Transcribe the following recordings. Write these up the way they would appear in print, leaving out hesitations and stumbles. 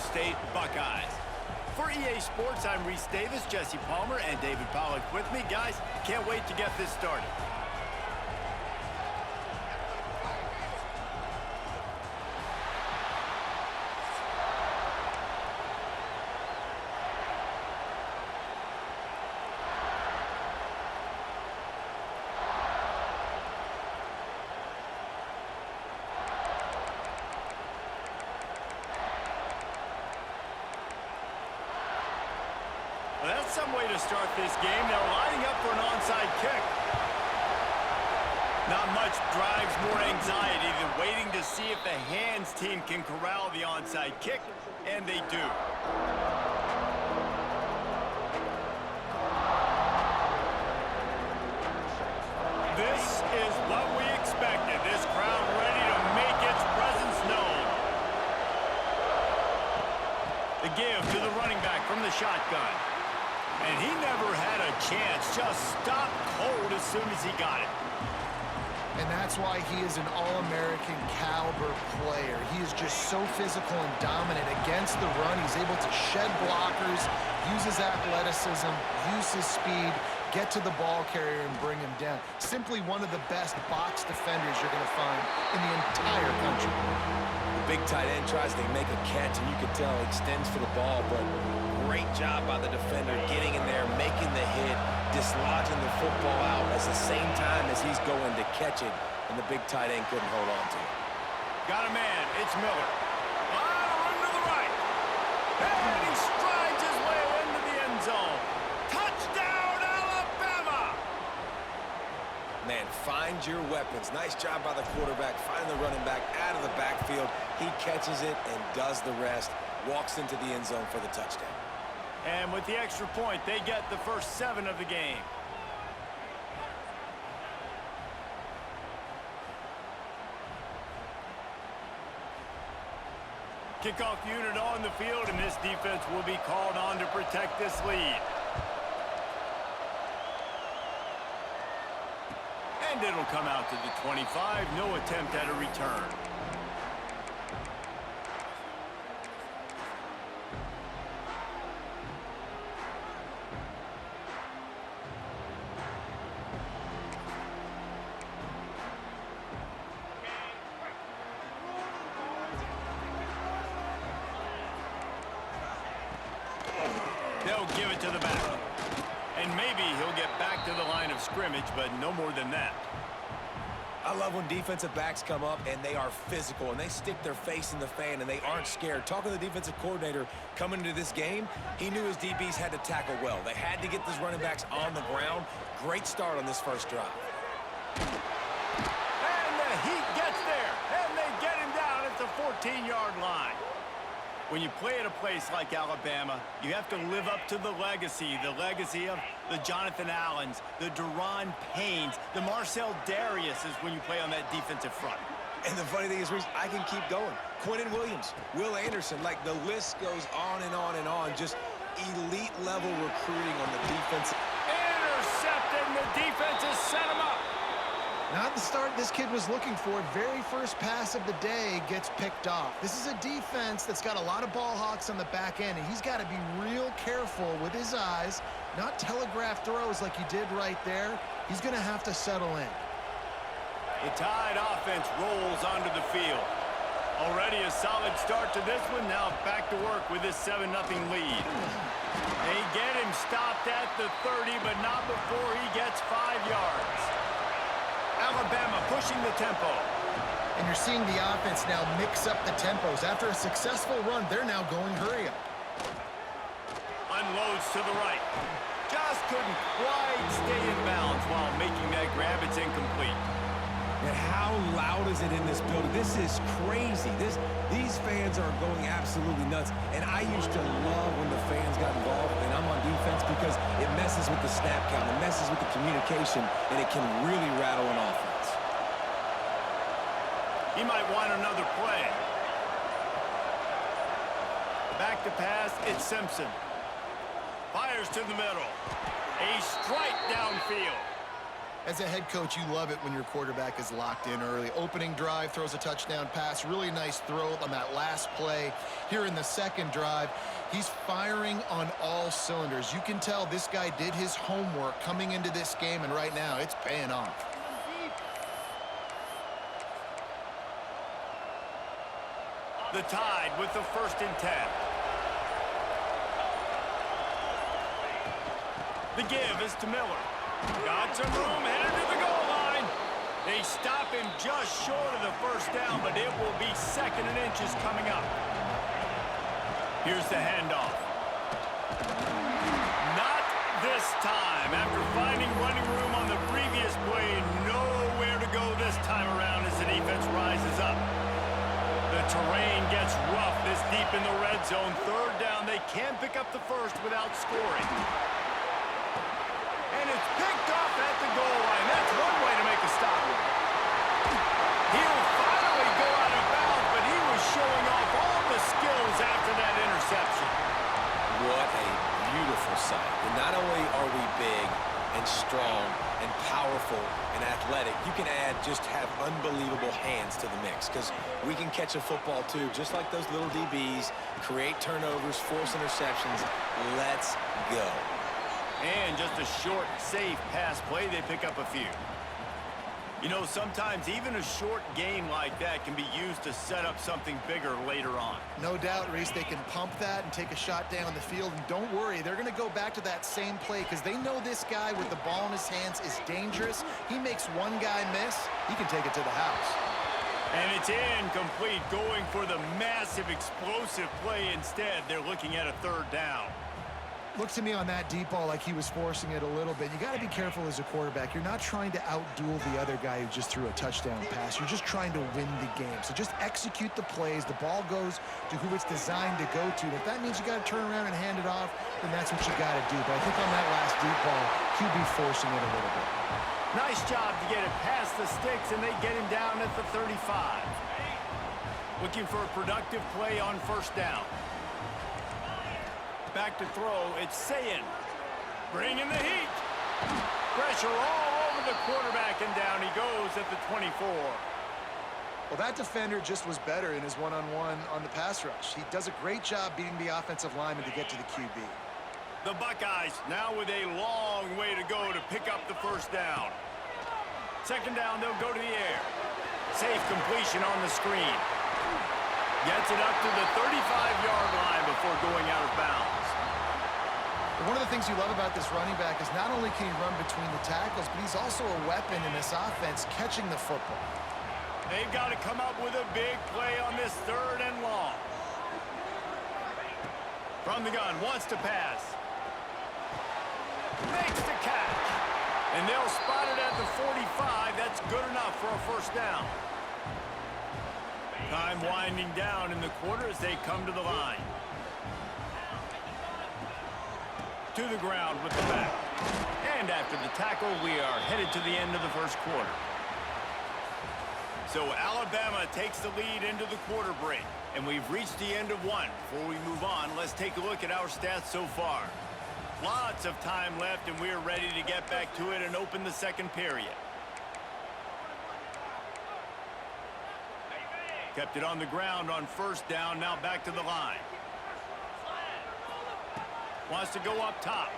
State Buckeyes. For EA Sports, I'm Reese Davis, Jesse Palmer, and David Pollack with me. Guys, can't wait to get this started. Well, that's some way to start this game. They're lining up for an onside kick. Not much drives more anxiety than waiting to see if the hands team can corral the onside kick, and they do. This is what we expected. This crowd ready to make its presence known. The give to the running back from the shotgun. And he never had a chance, just stopped cold as soon as he got it. And that's why he is an All-American caliber player. He is just so physical and dominant against the run. He's able to shed blockers, use his athleticism, use his speed, get to the ball carrier and bring him down. Simply one of the best box defenders you're going to find in the entire country. The big tight end tries to make a catch, and you can tell he extends for the ball, but great job by the defender getting in there, making the hit, dislodging the football out at the same time as he's going to catch it, and the big tight end couldn't hold on to it. Got a man. It's Miller. Run to the right. And he strides his way into the end zone. Touchdown, Alabama! Man, find your weapons. Nice job by the quarterback, finding the running back out of the backfield. He catches it and does the rest, walks into the end zone for the touchdown. And with the extra point, they get the first 7 of the game. Kickoff unit on the field, and this defense will be called on to protect this lead. And it'll come out to the 25. No attempt at a return. They'll give it to the back. And maybe he'll get back to the line of scrimmage, but no more than that. I love when defensive backs come up and they are physical and they stick their face in the fan and they aren't scared. Talking to the defensive coordinator coming into this game, he knew his DBs had to tackle well. They had to get those running backs on the ground. Great start on this first drive. And the Heat gets there, and they get him down at the 14-yard line. When you play at a place like Alabama, you have to live up to the legacy of the Jonathan Allens, the Daron Paynes, the Marcel Dariuses when you play on that defensive front. And the funny thing is, Reese, I can keep going. Quentin Williams, Will Anderson, like the list goes on and on and on. Just elite-level recruiting on the defense. Intercepted, and the defense has set him up. Not the start this kid was looking for. Very first pass of the day gets picked off. This is a defense that's got a lot of ball hawks on the back end, and he's got to be real careful with his eyes, not telegraph throws like he did right there. He's going to have to settle in. The Tide offense rolls onto the field. Already a solid start to this one. Now back to work with this 7-0 lead. They get him stopped at the 30, but not before he gets 5 yards. Alabama pushing the tempo. And you're seeing the offense now mix up the tempos. After a successful run, they're now going hurry up. Unloads to the right. Just couldn't quite stay in bounds while making that grab. It's incomplete. And how loud is it in this building? This is crazy. These fans are going absolutely nuts. And I used to love when the fans got involved, and I'm on defense because it messes with the snap count, it messes with the communication, and it can really rattle an offense. He might want another play. Back to pass, it's Simpson. Fires to the middle. A strike downfield. As a head coach, you love it when your quarterback is locked in early. Opening drive, throws a touchdown pass. Really nice throw on that last play. Here in the second drive, he's firing on all cylinders. You can tell this guy did his homework coming into this game, and right now it's paying off. The Tide with the 1st and 10. The give is to Miller. Got some room, headed to the goal line. They stop him just short of the 1st down, but it will be 2nd and inches coming up. Here's the handoff. Not this time. After finding running room on the previous play, nowhere to go this time around as the defense rises up. The terrain gets rough this deep in the red zone. 3rd down, they can't pick up the 1st without scoring. And it's picked off at the goal line. That's one way to make a stop. He'll finally go out of bounds, but he was showing off all the skills after that interception. What a beautiful sight. And not only are we big and strong and powerful and athletic, you can just have unbelievable hands to the mix, because we can catch a football too, just like those little DBs, create turnovers, force interceptions. Let's go. And just a short, safe pass play, they pick up a few. You know, sometimes even a short game like that can be used to set up something bigger later on. No doubt, Reese, they can pump that and take a shot down the field. And don't worry, they're going to go back to that same play because they know this guy with the ball in his hands is dangerous. He makes one guy miss, he can take it to the house. And it's incomplete, going for the massive, explosive play instead. They're looking at a 3rd down. Looks to me on that deep ball like he was forcing it a little bit. You got to be careful as a quarterback. You're not trying to outduel the other guy who just threw a touchdown pass. You're just trying to win the game. So just execute the plays. The ball goes to who it's designed to go to. And if that means you got to turn around and hand it off, then that's what you got to do. But I think on that last deep ball, QB forcing it a little bit. Nice job to get it past the sticks, and they get him down at the 35. Looking for a productive play on 1st down. Back to throw, it's Sayin. Bringing the heat. Pressure all over the quarterback, and down he goes at the 24. Well, that defender just was better in his one-on-one on the pass rush. He does a great job beating the offensive lineman to get to the QB. The Buckeyes now with a long way to go to pick up the 1st down. 2nd down, they'll go to the air. Safe completion on the screen. Gets it up to the 35-yard line before going out of bounds. One of the things you love about this running back is not only can he run between the tackles, but he's also a weapon in this offense catching the football. They've got to come up with a big play on this 3rd and long. From the gun, wants to pass. Makes the catch. And they'll spot it at the 45. That's good enough for a 1st down. Time winding down in the quarter as they come to the line. To the ground with the back. And after the tackle, we are headed to the end of the 1st quarter. So Alabama takes the lead into the quarter break. And we've reached the end of one. Before we move on, let's take a look at our stats so far. Lots of time left, and we're ready to get back to it and open the 2nd period. Kept it on the ground on 1st down, now back to the line. Wants to go up top.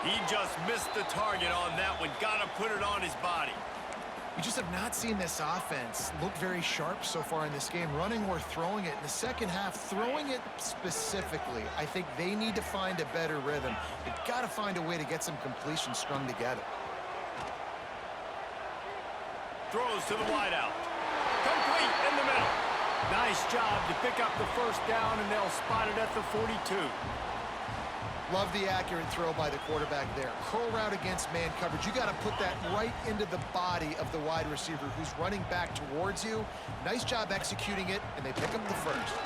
He just missed the target on that one. Got to put it on his body. We just have not seen this offense look very sharp so far in this game, running or throwing it. In the second half, throwing it specifically, I think they need to find a better rhythm. They've got to find a way to get some completion strung together. Throws to the wideout. Complete in the middle. Nice job to pick up the 1st down, and they'll spot it at the 42. Love the accurate throw by the quarterback there. Curl route against man coverage. You got to put that right into the body of the wide receiver who's running back towards you. Nice job executing it, and they pick up the 1st.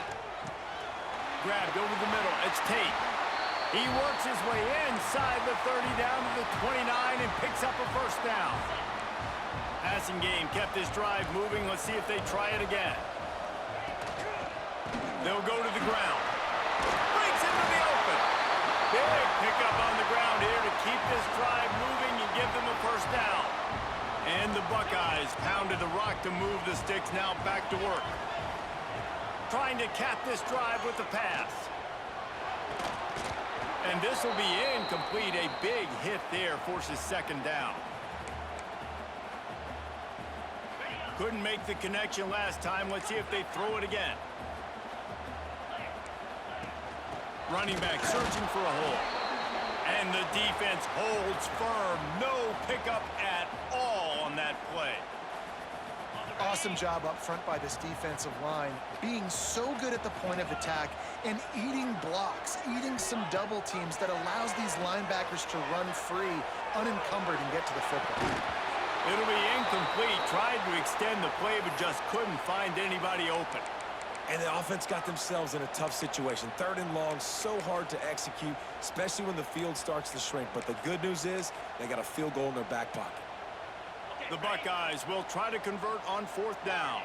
Grabbed over the middle. It's Tate. He works his way inside the 30 down to the 29 and picks up a 1st down. Passing game kept this drive moving. Let's see if they try it again. They'll go to the ground. Breaks into the open. Big pickup on the ground here to keep this drive moving and give them a first down. And the Buckeyes pounded the rock to move the sticks, now back to work. Trying to cap this drive with the pass. And this will be incomplete. A big hit there forces second down. Couldn't make the connection last time. Let's see if they throw it again. Running back searching for a hole. And the defense holds firm. No pickup at all on that play. Awesome job up front by this defensive line, being so good at the point of attack and eating blocks, eating some double teams that allows these linebackers to run free, unencumbered, and get to the football. It'll be incomplete. Tried to extend the play, but just couldn't find anybody open. And the offense got themselves in a tough situation. 3rd and long, so hard to execute, especially when the field starts to shrink. But the good news is they got a field goal in their back pocket. The Buckeyes will try to convert on 4th down.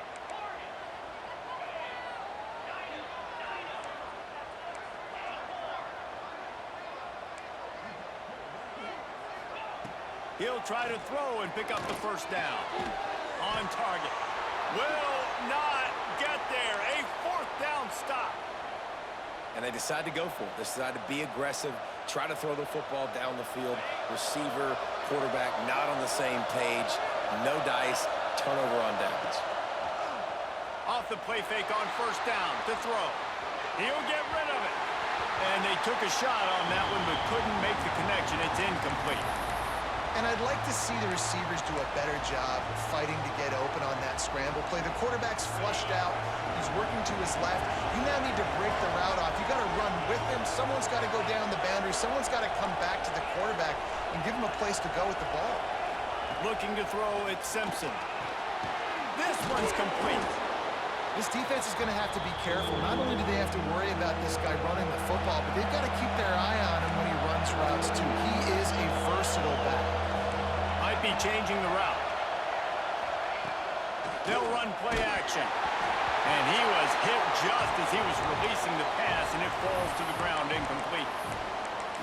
He'll try to throw and pick up the first down. On target. Will not get there. A 4th down stop. And they decide to go for it. They decide to be aggressive, try to throw the football down the field. Receiver, quarterback, not on the same page. No dice, turnover on downs. Off the play fake on 1st down to throw. He'll get rid of it. And they took a shot on that one, but couldn't make the connection. It's incomplete. And I'd like to see the receivers do a better job fighting to get open on that scramble play. The quarterback's flushed out. He's working to his left. You now need to break the route off. You got to run with him. Someone's got to go down the boundary. Someone's got to come back to the quarterback and give him a place to go with the ball. Looking to throw at Simpson. This one's complete. This defense is going to have to be careful. Not only do they have to worry about this guy running the football, but they've got to keep their eye on him when he runs routes too. He is a versatile back. Might be changing the route. They'll run play action. And he was hit just as he was releasing the pass, and it falls to the ground incomplete.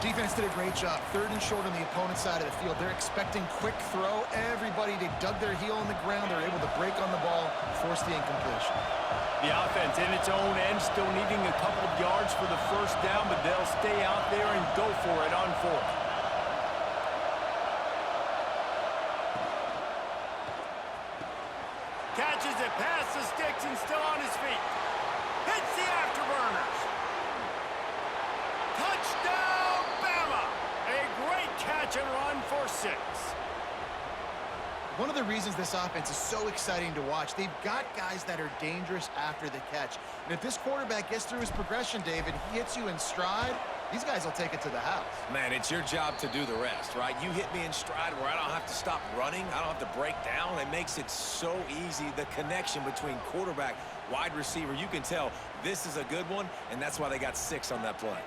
Defense did a great job. 3rd and short on the opponent's side of the field. They're expecting quick throw. Everybody, they dug their heel in the ground. They're able to break on the ball, force the incompletion. The offense in its own end, still needing a couple of yards for the first down, but they'll stay out there and go for it on 4th. Catches it past the sticks and still on his feet. Hits the afterburners. Touchdown, Bama! A great catch and run for 6. One of the reasons this offense is so exciting to watch, they've got guys that are dangerous after the catch. And if this quarterback gets through his progression, David, he hits you in stride, these guys will take it to the house. Man, it's your job to do the rest, right? You hit me in stride where I don't have to stop running. I don't have to break down. It makes it so easy. The connection between quarterback, wide receiver, you can tell this is a good one, and that's why they got 6 on that play.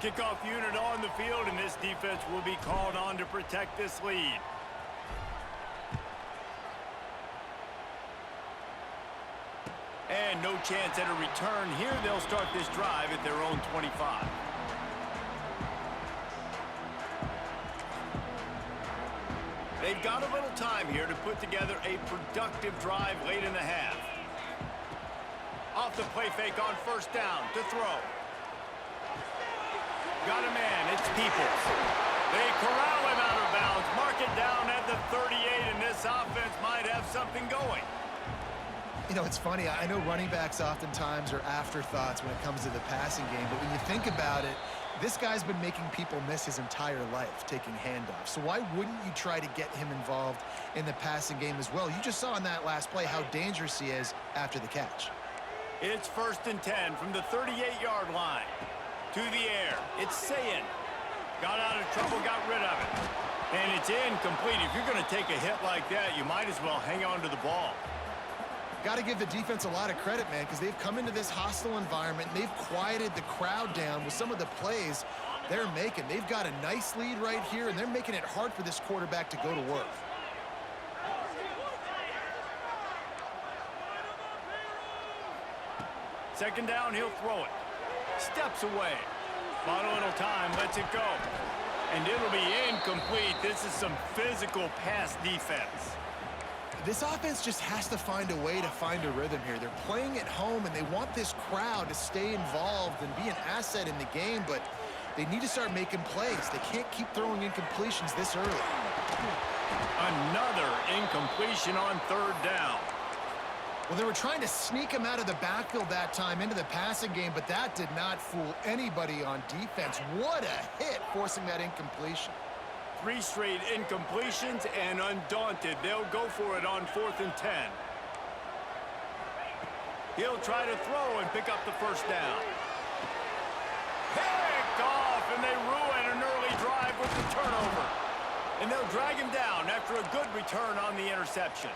Kickoff unit on the field, and this defense will be called on to protect this lead. And no chance at a return here. They'll start this drive at their own 25. They've got a little time here to put together a productive drive late in the half. Off the play fake on 1st down to throw. Got a man, it's Peoples. They corral him out of bounds, mark it down at the 38, and this offense might have something going. You know, it's funny. I know running backs oftentimes are afterthoughts when it comes to the passing game, but when you think about it, this guy's been making people miss his entire life taking handoffs. So why wouldn't you try to get him involved in the passing game as well? You just saw in that last play how dangerous he is after the catch. It's 1st and 10 from the 38-yard line. To the air, it's Sayin. Got out of trouble, got rid of it. And it's incomplete. If you're going to take a hit like that, you might as well hang on to the ball. Got to give the defense a lot of credit, man, because they've come into this hostile environment, and they've quieted the crowd down with some of the plays they're making. They've got a nice lead right here, and they're making it hard for this quarterback to go to work. Second down, he'll throw it. Steps away. Bought a little time, lets it go. And it'll be incomplete. This is some physical pass defense. This offense just has to find a way to find a rhythm here. They're playing at home, and they want this crowd to stay involved and be an asset in the game, but they need to start making plays. They can't keep throwing incompletions this early. Another incompletion on third down. Well, they were trying to sneak him out of the backfield that time into the passing game, but that did not fool anybody on defense. What a hit, forcing that incompletion. 3 straight incompletions, and undaunted, they'll go for it on 4th and 10. He'll try to throw and pick up the first down. Picked off, and they ruin an early drive with the turnover. And they'll drag him down after a good return on the interception.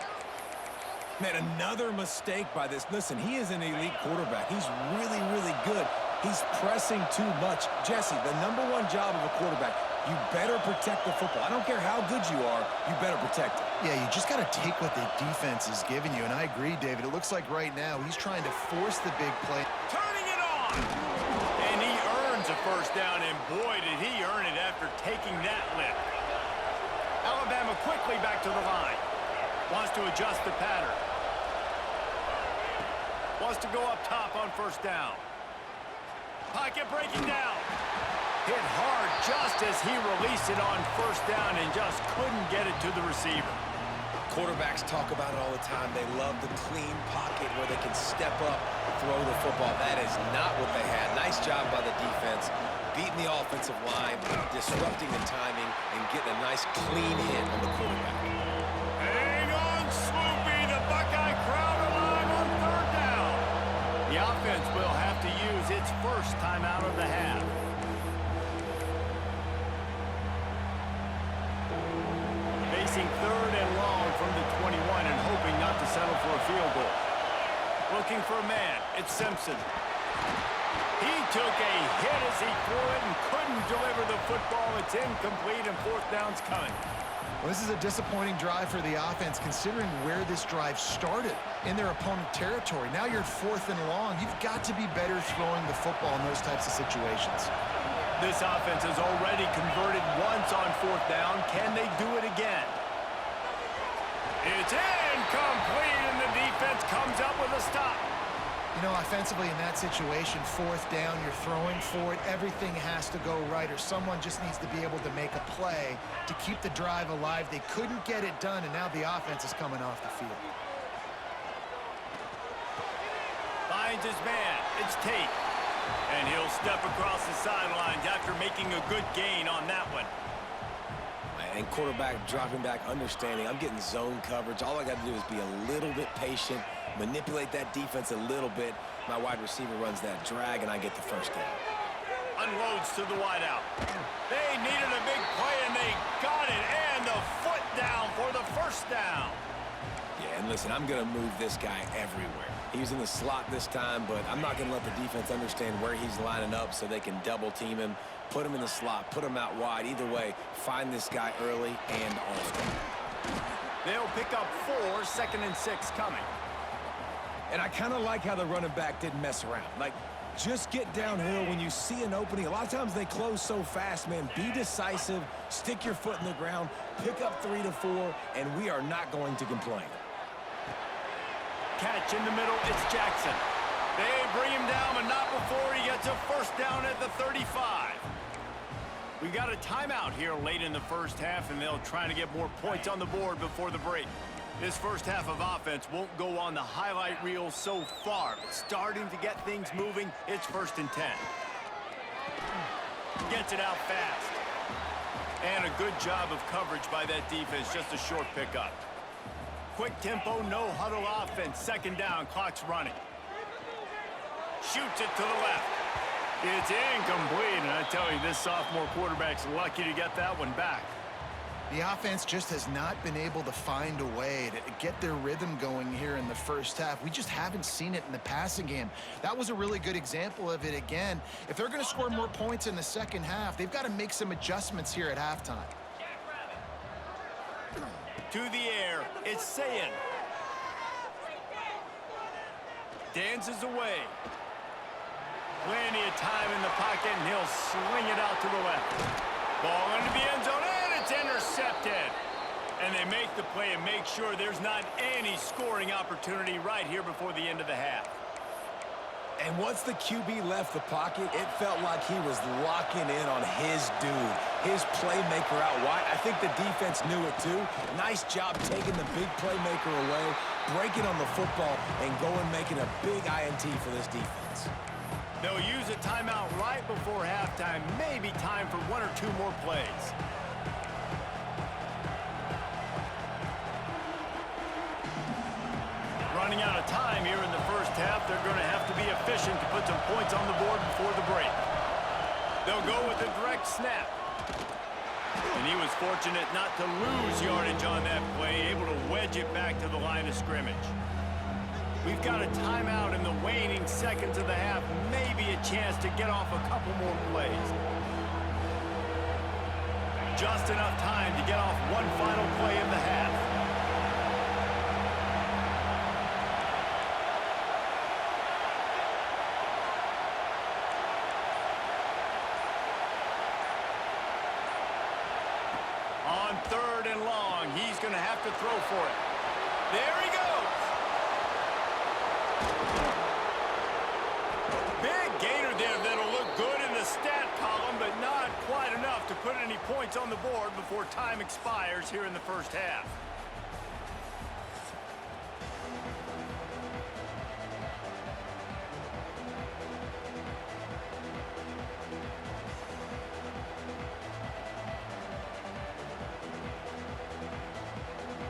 Man, another mistake by this. Listen, he is an elite quarterback. He's really, really good. He's pressing too much. Jesse, the #1 job of a quarterback, you better protect the football. I don't care how good you are, you better protect it. Yeah, you just got to take what the defense is giving you, and I agree, David. It looks like right now he's trying to force the big play. Turning it on! And he earns a first down, and boy, did he earn it after taking that lift. Alabama quickly back to the line. Wants to adjust the pattern. Wants to go up top on first down. Pocket breaking down. Hit hard just as he released it on first down and just couldn't get it to the receiver. Quarterbacks talk about it all the time. They love the clean pocket where they can step up, throw the football. That is not what they had. Nice job by the defense, beating the offensive line, disrupting the timing, and getting a nice clean hit on the quarterback. Hang on, Swoopy. The Buckeye crowd alive on third down. The offense will have to use its first timeout of the half. Facing third and long from the 21 and hoping not to settle for a field goal. Looking for a man. It's Simpson. He took a hit as he threw it and couldn't deliver the football. It's incomplete and 4th down's coming. Well, this is a disappointing drive for the offense, considering where this drive started in their opponent territory. Now you're at 4th and long. You've got to be better throwing the football in those types of situations. This offense has already converted once on 4th down. Can they do it again? It's incomplete, and the defense comes up with a stop. You know, offensively in that situation, 4th down, you're throwing for it. Everything has to go right, or someone just needs to be able to make a play to keep the drive alive. They couldn't get it done, and now the offense is coming off the field. Finds his man. It's Tate. And he'll step across the sidelines after making a good gain on that one. And quarterback dropping back, understanding I'm getting zone coverage. All I got to do is be a little bit patient, manipulate that defense a little bit. My wide receiver runs that drag, and I get the first down. Unloads to the wideout. They needed a big play, and they got it. And the foot down for the first down. Yeah, and listen, I'm going to move this guy everywhere. He's in the slot this time, but I'm not going to let the defense understand where he's lining up so they can double team him, put him in the slot, put him out wide. Either way, find this guy early and often. They'll pick up 4, 2nd and 6 coming. And I kind of like how the running back didn't mess around. Like, just get downhill when you see an opening. A lot of times they close so fast, man. Be decisive, stick your foot in the ground, pick up 3 to 4, and we are not going to complain. Catch in the middle, it's Jackson. They bring him down, but not before he gets a first down at the 35. We got a timeout here late in the first half, and they'll try to get more points on the board before the break. This first half of offense won't go on the highlight reel so far, but starting to get things moving. It's 1st and 10. Gets it out fast. And a good job of coverage by that defense, just a short pickup. Quick tempo, no huddle offense. 2nd down, clock's running. Shoots it to the left. It's incomplete, and I tell you, this sophomore quarterback's lucky to get that one back. The offense just has not been able to find a way to get their rhythm going here in the first half. We just haven't seen it in the passing game. That was a really good example of it again. If they're going to score more points in the second half, they've got to make some adjustments here at halftime. To the air, it's Sayin. Dances away. Plenty of time in the pocket, and he'll sling it out to the left. Ball into the end zone, and it's intercepted. And they make the play and make sure there's not any scoring opportunity right here before the end of the half. And once the QB left the pocket, it felt like he was locking in on his dude, his playmaker out wide. I think the defense knew it too. Nice job taking the big playmaker away, breaking on the football, and going making a big INT for this defense. They'll use a timeout right before halftime. Maybe time for one or two more plays. Running out of time here in the first half. They're going to have to be efficient to put some points on the board before the break. They'll go with a direct snap. And he was fortunate not to lose yardage on that play, able to wedge it back to the line of scrimmage. We've got a timeout in the waning seconds of the half. Maybe a chance to get off a couple more plays. Just enough time to get off one final play in the half. On 3rd and long, he's going to have to throw for it. There he goes. Big gainer there that'll look good in the stat column, but not quite enough to put any points on the board before time expires here in the first half.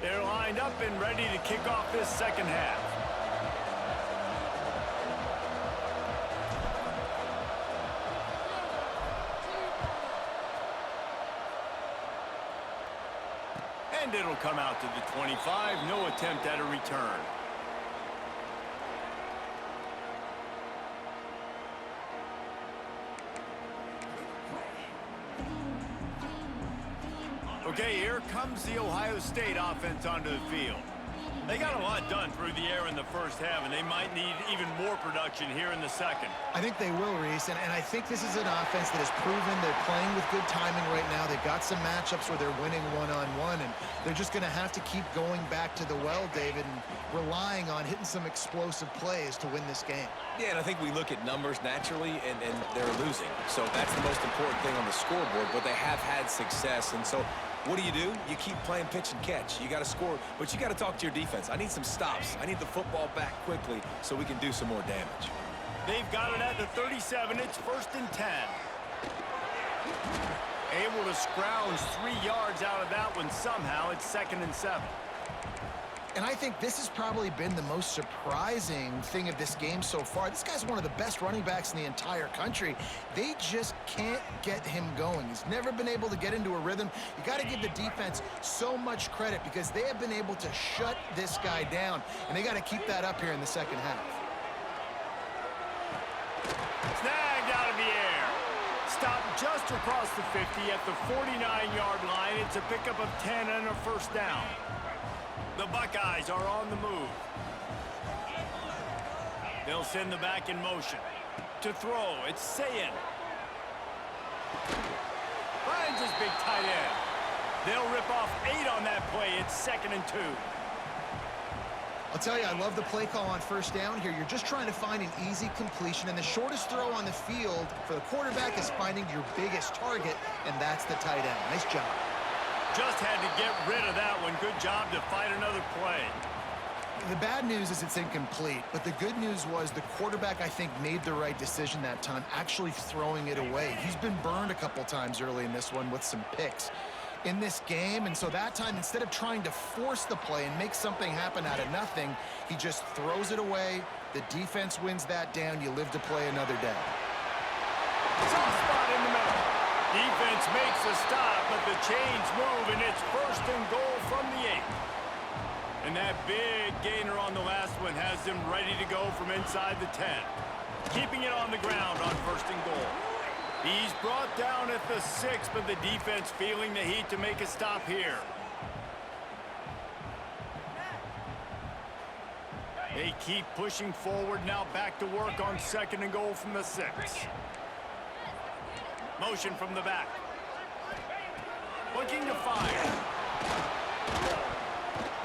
They're lined up and ready to kick off this second half. And it'll come out to the 25. No attempt at a return. Okay, here comes the Ohio State offense onto the field. They got a lot done through the air in the first half, and they might need even more production here in the second. I think they will, Reese, and I think this is an offense that has proven they're playing with good timing right now. They've got some matchups where they're winning one-on-one, and they're just going to have to keep going back to the well, David, and relying on hitting some explosive plays to win this game. Yeah, and I think we look at numbers naturally, and they're losing. So that's the most important thing on the scoreboard, but they have had success, and so what do? You keep playing pitch and catch. You got to score, but you got to talk to your defense. I need some stops. I need the football back quickly so we can do some more damage. They've got it at the 37. It's 1st and 10. Able to scrounge 3 yards out of that one somehow. It's 2nd and 7. And I think this has probably been the most surprising thing of this game so far. This guy's one of the best running backs in the entire country. They just can't get him going. He's never been able to get into a rhythm. You got to give the defense so much credit because they have been able to shut this guy down, and they got to keep that up here in the second half. Snagged out of the air. Stopped just across the 50 at the 49-yard line. It's a pickup of 10 and a first down. The Buckeyes are on the move. They'll send the back in motion. To throw, it's Sayin. Finds his big tight end. They'll rip off 8 on that play. It's 2nd and 2. I'll tell you, I love the play call on first down here. You're just trying to find an easy completion, and the shortest throw on the field for the quarterback is finding your biggest target, and that's the tight end. Nice job. Just had to get rid of that one. Good job to fight another play. The bad news is it's incomplete, but the good news was the quarterback, I think, made the right decision that time, actually throwing it away. He's been burned a couple times early in this one with some picks in this game, and so that time, instead of trying to force the play and make something happen out of nothing, he just throws it away. The defense wins that down. You live to play another day. Soft spot in the middle. Defense makes a stop, but the chains move, and it's 1st and goal from the 8. And that big gainer on the last one has them ready to go from inside the 10. Keeping it on the ground on 1st and goal. He's brought down at the 6, but the defense feeling the heat to make a stop here. They keep pushing forward. Now back to work on 2nd and goal from the 6. Motion from the back. Looking to fire.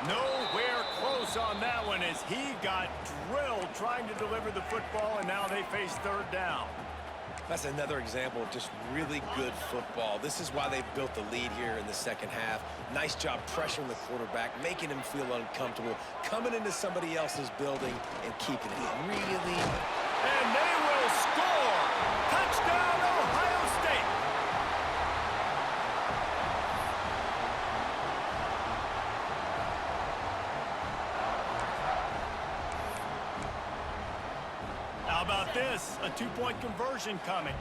Nowhere close on that one as he got drilled trying to deliver the football, and now they face 3rd down. That's another example of just really good football. This is why they've built the lead here in the 2nd half. Nice job pressuring the quarterback, making him feel uncomfortable, coming into somebody else's building and keeping it really. And they will score! Touchdown, Ohio State! How about this? A 2-point conversion coming.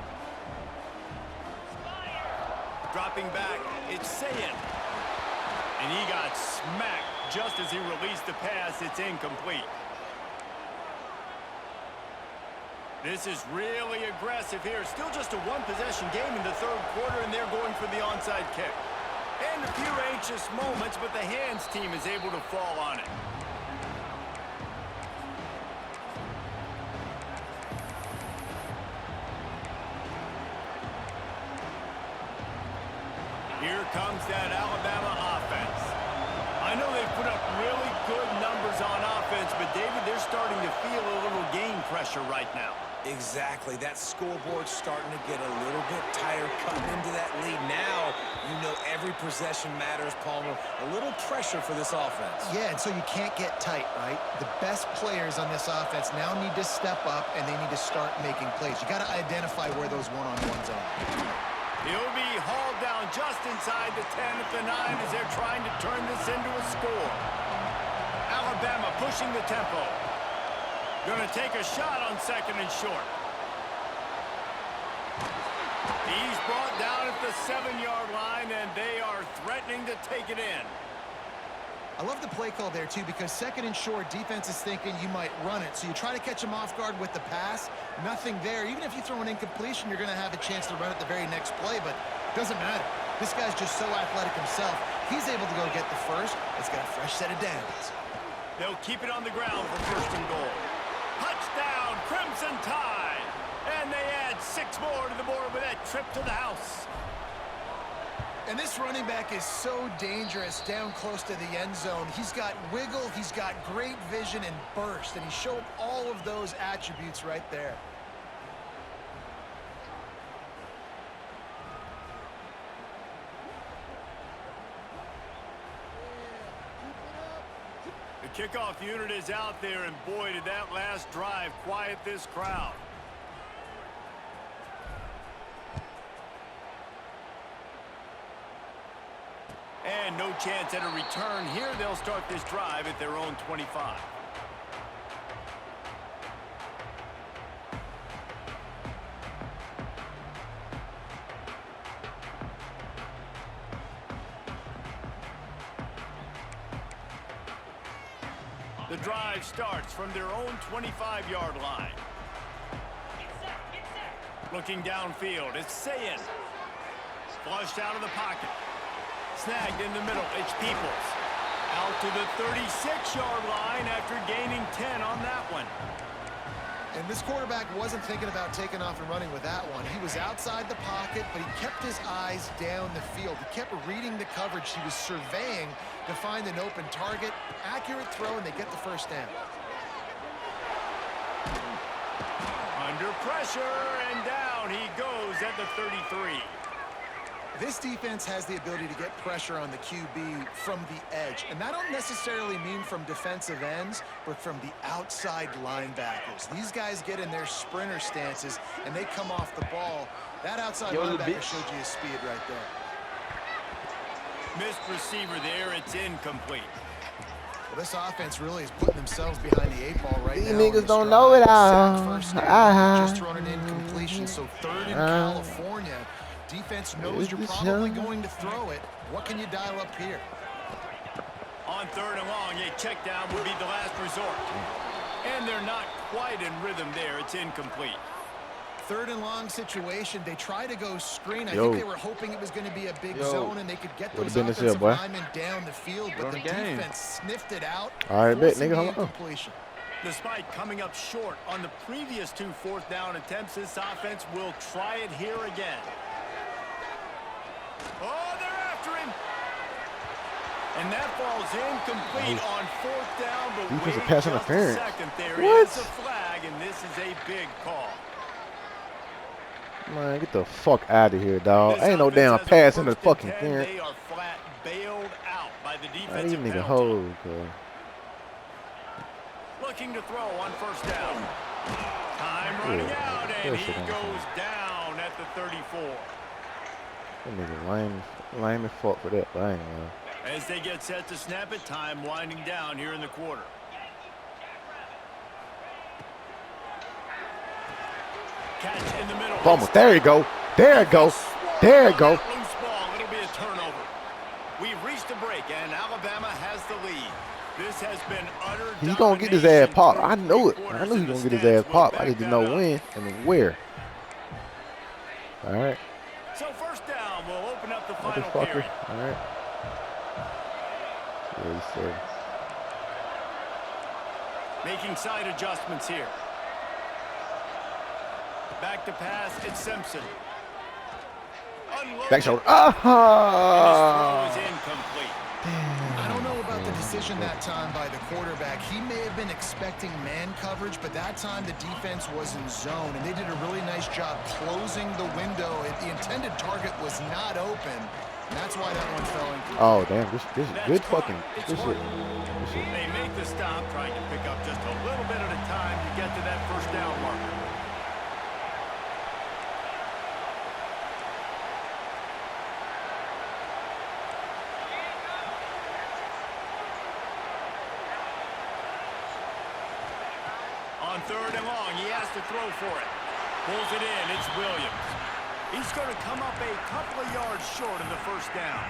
Dropping back, it's Sayin. And he got smacked just as he released the pass. It's incomplete. This is really aggressive here. Still just a 1-possession game in the 3rd quarter, and they're going for the onside kick. And a few anxious moments, but the hands team is able to fall on it. Here comes that Alabama offense. I know they've put up really good numbers on offense, but David, they're starting to feel a little game pressure right now. Exactly. That scoreboard's starting to get a little bit tired cutting into that lead. Now, you know every possession matters, Palmer. A little pressure for this offense. Yeah, and so you can't get tight, right? The best players on this offense now need to step up, and they need to start making plays. You got to identify where those one-on-ones are. He'll be hauled down just inside the 10 at the 9 as they're trying to turn this into a score. Alabama pushing the tempo. Going to take a shot on 2nd and short. He's brought down at the 7-yard line, and they are threatening to take it in. I love the play call there, too, because 2nd and short, defense is thinking you might run it. So you try to catch him off guard with the pass. Nothing there. Even if you throw an incompletion, you're going to have a chance to run it the very next play, but it doesn't matter. This guy's just so athletic himself. He's able to go get the first. It's got a fresh set of downs. They'll keep it on the ground for 1st and goal. Touchdown, Crimson Tide! And they add 6 more to the board with that trip to the house. And this running back is so dangerous down close to the end zone. He's got wiggle, he's got great vision and burst, and he showed all of those attributes right there. The kickoff unit is out there, and boy, did that last drive quiet this crowd. And no chance at a return here. They'll start this drive at their own 25. The drive starts from their own 25-yard line. Looking downfield, it's Sayin. Flushed out of the pocket. Snagged in the middle, it's Peoples. Out to the 36-yard line after gaining 10 on that one. And this quarterback wasn't thinking about taking off and running with that one. He was outside the pocket, but he kept his eyes down the field. He kept reading the coverage. He was surveying to find an open target. Accurate throw, and they get the first down. Under pressure, and down he goes at the 33. This defense has the ability to get pressure on the QB from the edge. And that don't necessarily mean from defensive ends, but from the outside linebackers. These guys get in their sprinter stances, and they come off the ball. That outside linebacker showed you his speed right there. Missed receiver there. It's incomplete. Well, this offense really is putting themselves behind the 8 ball right now. These niggas don't know it all. Just thrown an incompletion, so 3rd in California. Defense knows you're probably going to throw it. What can you dial up here? On 3rd and long, a check down would be the last resort. And they're not quite in rhythm there. It's incomplete. 3rd and long situation. They try to go screen. I think they were hoping it was going to be a big zone and they could get those offensive linemen down the field, but the defense sniffed it out. All right, bet, nigga, hold on. Despite coming up short on the previous 2 fourth-down attempts, this offense will try it here again. Oh, they're after him. And that falls incomplete on 4th down, but defensive wait pass just interference. a second. There What? is a flag, and this is a big call. Man, get the fuck out of here, dog. This Ain't no offense damn has a pass in the 1st and fucking 10. interference. They are flat bailed out by the Man, these defensive nigga penalty. hoes, cuz. Looking to throw on 1st down. Time running out, and he goes down at the 34. That nigga lame as fuck for that, but I ain't gonna lie. As they get set to snap it, time winding down here in the quarter. Catch in the middle. Fumble. There you go. There you go. There you go. Loose ball. It'll be a turnover. We've reached a break, and Alabama has the lead. This has been utter domination. He gonna get his ass popped. I knew it. I knew he gonna get his ass popped. I just didn't know when and where. All right. So 1st down will open up the final Motherfucker. period. All right. Yes, sir. Making side adjustments here. Back to pass, it's Simpson. Unloaded. Back shoulder. And his throw Ah! is incomplete. I don't know about the decision that time by the quarterback. He may have been expecting man coverage, but that time the defense was in zone, and they did a really nice job closing the window. The intended target was not open, and that's why that one fell incomplete. Oh damn! This is good fucking. It's This Horton. shit. They make the stop, trying to pick up just a little bit at a time to get to that 1st down marker. On 3rd and long, he has to throw for it. Pulls it in, it's Williams. He's going to come up a couple of yards short of the 1st down.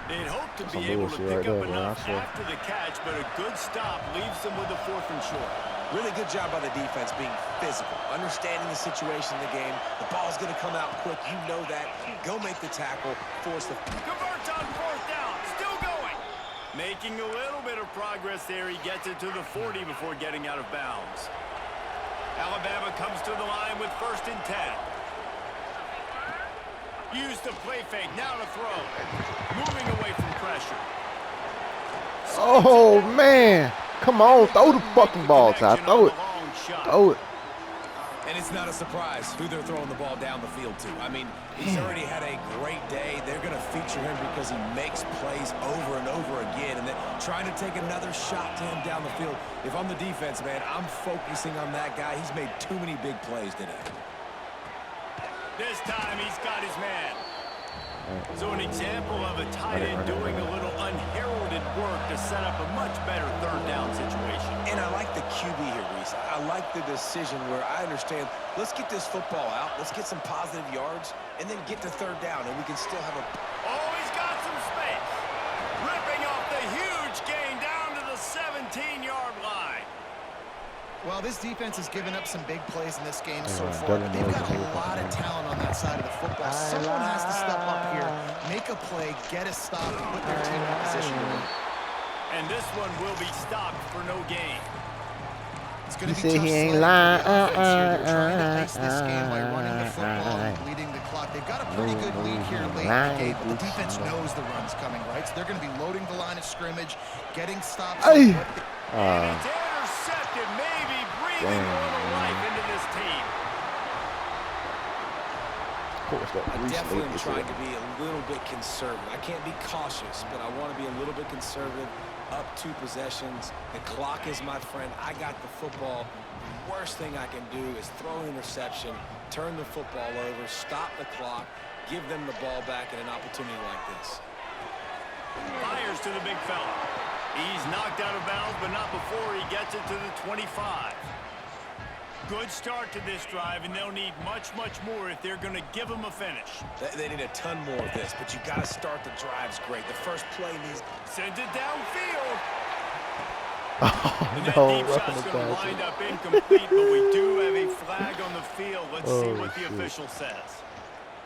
They'd hope to be able to pick up enough after the catch, but a good stop leaves them with a 4th and short. Really good job by the defense being physical, understanding the situation in the game. The ball's going to come out quick. You know that. Go make the tackle, force the... Converts on 4th down, still going. Making a little bit of progress there. He gets it to the 40 before getting out of bounds. Alabama comes to the line with 1st and 10. Use the play fake, now to throw. Moving away from pressure. Oh man! Come on, throw the fucking ball, Ty. Throw it. Throw it. And it's not a surprise who they're throwing the ball down the field to. I mean, he's already had a great day. They're going to feature him because he makes plays over and over again. And then trying to take another shot to him down the field. If I'm the defense, man, I'm focusing on that guy. He's made too many big plays today. This time he's got his man. So an example of a tight end doing a little unheralded work to set up a much better 3rd down situation. And I like the QB here, Reese. I like the decision where I understand, let's get this football out, let's get some positive yards, and then get to 3rd down, and we can still have a... Oh, he's got some space. Ripping off the huge gain down to the 17-yard line. Well, this defense has given up some big plays in this game so far, but they've got a lot of talent on that side of the football. Someone has to step up here, make a play, get a stop, and put their team in a position to win. And this one will be stopped for no gain. It's going to He be said tough he ain't sledding for the lying. offense here. They're trying to ice this game by running the football and bleeding the clock. They've got a pretty good lead here late in the game, but the defense knows the run's coming, right? So they're going to be loading the line of scrimmage, getting stops. And it's intercepted, maybe breathing a little life into this team. I definitely am trying to be a little bit conservative. I can't be cautious, but I want to be a little bit conservative. Up 2 possessions. The clock is my friend. I got the football. The worst thing I can do is throw an interception, turn the football over, stop the clock, give them the ball back in an opportunity like this. Fires to the big fella. He's knocked out of bounds, but not before he gets it to the 25. Good start to this drive, and they'll need much, much more if they're going to give them a finish. They need a ton more of this, but you got to start the drives great. The first play needs... Sends it downfield. Oh, And that no, deep shot's going to wind up incomplete, but we do have a flag on the field. Let's see what the official says.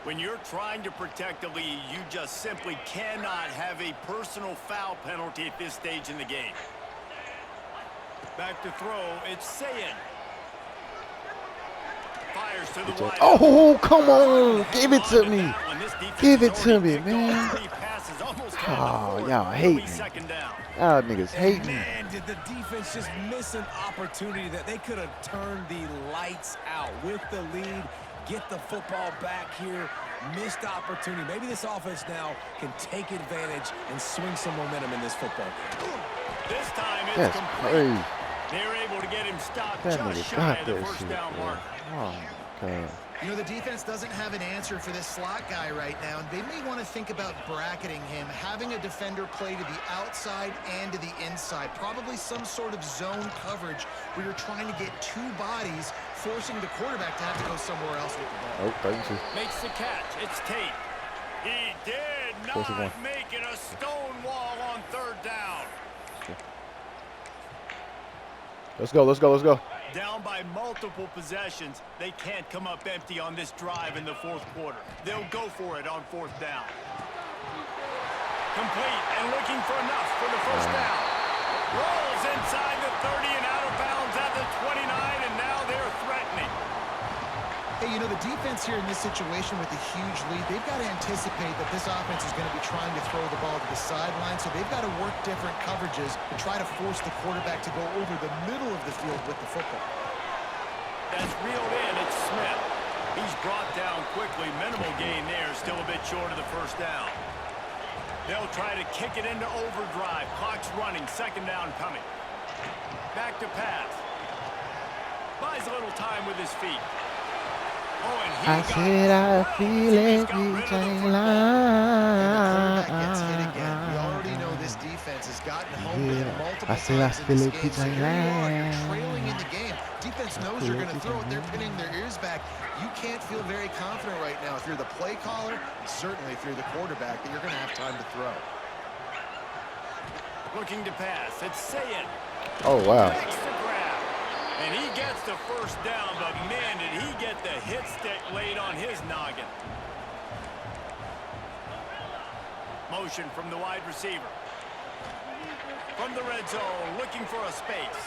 When you're trying to protect a lead, you just simply cannot have a personal foul penalty at this stage in the game. Back to throw, it's Sayin. Fires to the wide. Oh, come on. Give it to me. Give it to me, man. Oh, y'all hate me. Y'all niggas hate me. Man, did the defense just miss an opportunity that they could have turned the lights out with the lead, get the football back here, missed opportunity. Maybe this offense now can take advantage and swing some momentum in this football game. This time it's That's complete. crazy. They're able to get him stopped That just nigga shy got of the that first shit, down bro. mark. Oh, God. You know, the defense doesn't have an answer for this slot guy right now, and they may want to think about bracketing him, having a defender play to the outside and to the inside, probably some sort of zone coverage where you're trying to get two bodies, forcing the quarterback to have to go somewhere else with the ball. Oh, 32. Makes the catch. It's Tate. He did not make it a stone wall on third down. Let's go, let's go, let's go. Down by multiple possessions, they can't come up empty on this drive in the fourth quarter. They'll go for it on fourth down. Complete and looking for enough for the first down. Rolls inside the 30 and out of bounds at the 29, and now they're threatening. Hey, you know, the defense here in this situation with a huge lead, they've got to anticipate that this offense is going to be trying to throw the ball to the sideline, so they've got to work different coverages to try to force the quarterback to go over the middle of the field with the football. That's reeled in. It's Smith. He's brought down quickly. Minimal gain there. Still a bit short of the first down. They'll try to kick it into overdrive. Clock's running. Second down coming. Back to pass. Buys a little time with his feet. Oh, and he I said I feel it, And the quarterback gets hit again. We already know this defense has gotten home with him multiple times in this game. So here you are, you're trailing in the game. Defense knows you're going to throw it. They're pinning their ears back. You can't feel very confident right now if you're the play caller, and certainly if you're the quarterback, that you're going to have time to throw. looking to pass. It's Sayin. Oh, wow. Makes the grab. And he gets the first down, but man, did he get the hit stick laid on his noggin. Motion from the wide receiver. From the red zone, looking for a space.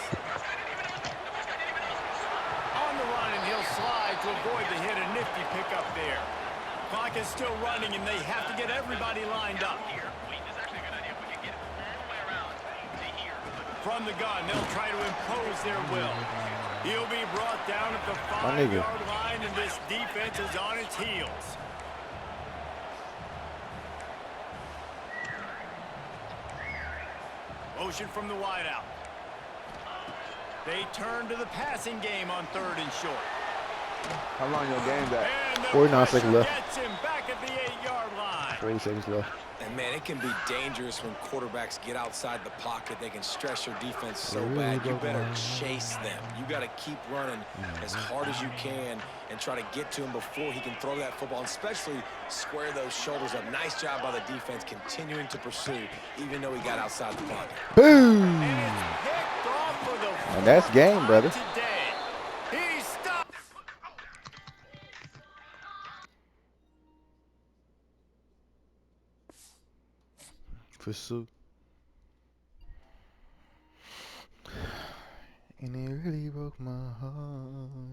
On the run, and he'll slide to avoid the hit. A nifty pickup there. Clock is still running, and they have to get everybody lined up. From the gun, they'll try to impose their will. He'll be brought down at the 5-yard line, and this defense is on its heels. Motion from the wideout. They turn to the passing game on third and short. How long your game got? 49 seconds left. Gets him back at the 8-yard line. 40 seconds left. And, man, it can be dangerous when quarterbacks get outside the pocket. They can stress your defense so bad. You better chase them. You got to keep running as hard as you can and try to get to him before he can throw that football, and especially square those shoulders up. Nice job by the defense continuing to pursue, even though he got outside the pocket. Boom! And it's picked off for the And that's game, brother. today. He stopped. Pursuit. And it really broke my heart.